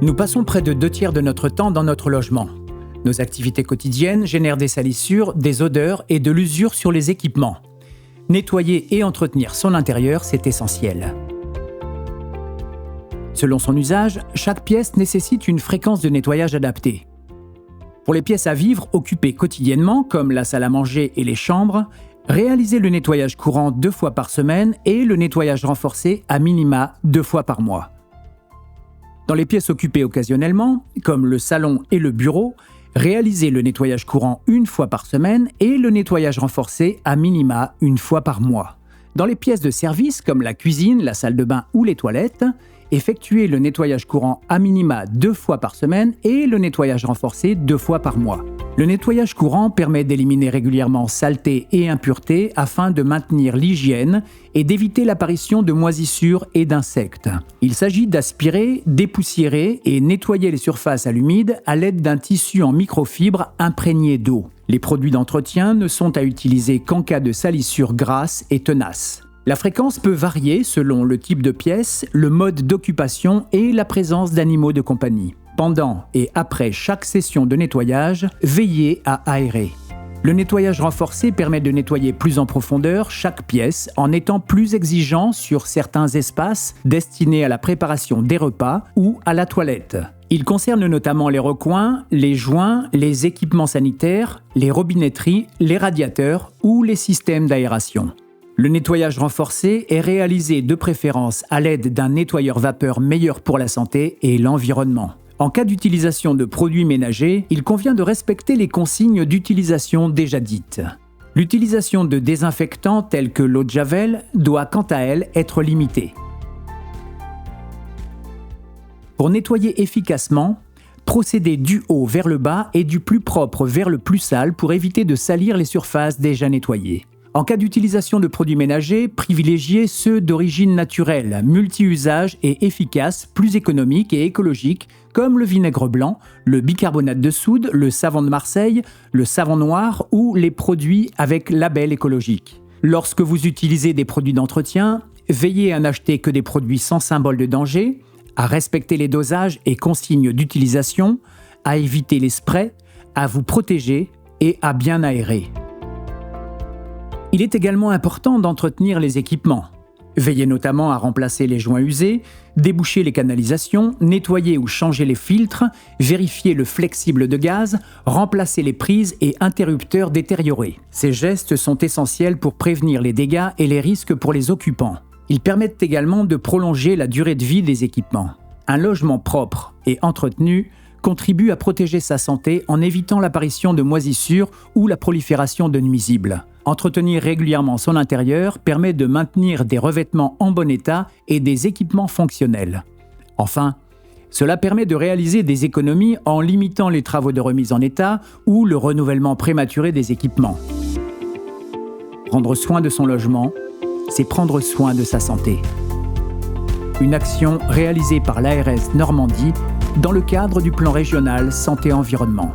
Nous passons près de 2/3 de notre temps dans notre logement. Nos activités quotidiennes génèrent des salissures, des odeurs et de l'usure sur les équipements. Nettoyer et entretenir son intérieur, c'est essentiel. Selon son usage, chaque pièce nécessite une fréquence de nettoyage adaptée. Pour les pièces à vivre occupées quotidiennement, comme la salle à manger et les chambres, réalisez le nettoyage courant 2 fois par semaine et le nettoyage renforcé à minima 2 fois par mois. Dans les pièces occupées occasionnellement, comme le salon et le bureau, réalisez le nettoyage courant 1 fois par semaine et le nettoyage renforcé à minima 1 fois par mois. Dans les pièces de service, comme la cuisine, la salle de bain ou les toilettes, effectuez le nettoyage courant à minima 2 fois par semaine et le nettoyage renforcé 2 fois par mois. Le nettoyage courant permet d'éliminer régulièrement saletés et impuretés afin de maintenir l'hygiène et d'éviter l'apparition de moisissures et d'insectes. Il s'agit d'aspirer, dépoussiérer et nettoyer les surfaces à l'humide à l'aide d'un tissu en microfibre imprégné d'eau. Les produits d'entretien ne sont à utiliser qu'en cas de salissure grasse et tenace. La fréquence peut varier selon le type de pièce, le mode d'occupation et la présence d'animaux de compagnie. Pendant et après chaque session de nettoyage, veillez à aérer. Le nettoyage renforcé permet de nettoyer plus en profondeur chaque pièce en étant plus exigeant sur certains espaces destinés à la préparation des repas ou à la toilette. Il concerne notamment les recoins, les joints, les équipements sanitaires, les robinetteries, les radiateurs ou les systèmes d'aération. Le nettoyage renforcé est réalisé de préférence à l'aide d'un nettoyeur vapeur meilleur pour la santé et l'environnement. En cas d'utilisation de produits ménagers, il convient de respecter les consignes d'utilisation déjà dites. L'utilisation de désinfectants tels que l'eau de Javel doit quant à elle être limitée. Pour nettoyer efficacement, procédez du haut vers le bas et du plus propre vers le plus sale pour éviter de salir les surfaces déjà nettoyées. En cas d'utilisation de produits ménagers, privilégiez ceux d'origine naturelle, multi-usages et efficaces, plus économiques et écologiques, comme le vinaigre blanc, le bicarbonate de soude, le savon de Marseille, le savon noir ou les produits avec label écologique. Lorsque vous utilisez des produits d'entretien, veillez à n'acheter que des produits sans symbole de danger, à respecter les dosages et consignes d'utilisation, à éviter les sprays, à vous protéger et à bien aérer. Il est également important d'entretenir les équipements. Veillez notamment à remplacer les joints usés, déboucher les canalisations, nettoyer ou changer les filtres, vérifier le flexible de gaz, remplacer les prises et interrupteurs détériorés. Ces gestes sont essentiels pour prévenir les dégâts et les risques pour les occupants. Ils permettent également de prolonger la durée de vie des équipements. Un logement propre et entretenu contribue à protéger sa santé en évitant l'apparition de moisissures ou la prolifération de nuisibles. Entretenir régulièrement son intérieur permet de maintenir des revêtements en bon état et des équipements fonctionnels. Enfin, cela permet de réaliser des économies en limitant les travaux de remise en état ou le renouvellement prématuré des équipements. Prendre soin de son logement, c'est prendre soin de sa santé. Une action réalisée par l'ARS Normandie dans le cadre du plan régional santé-environnement.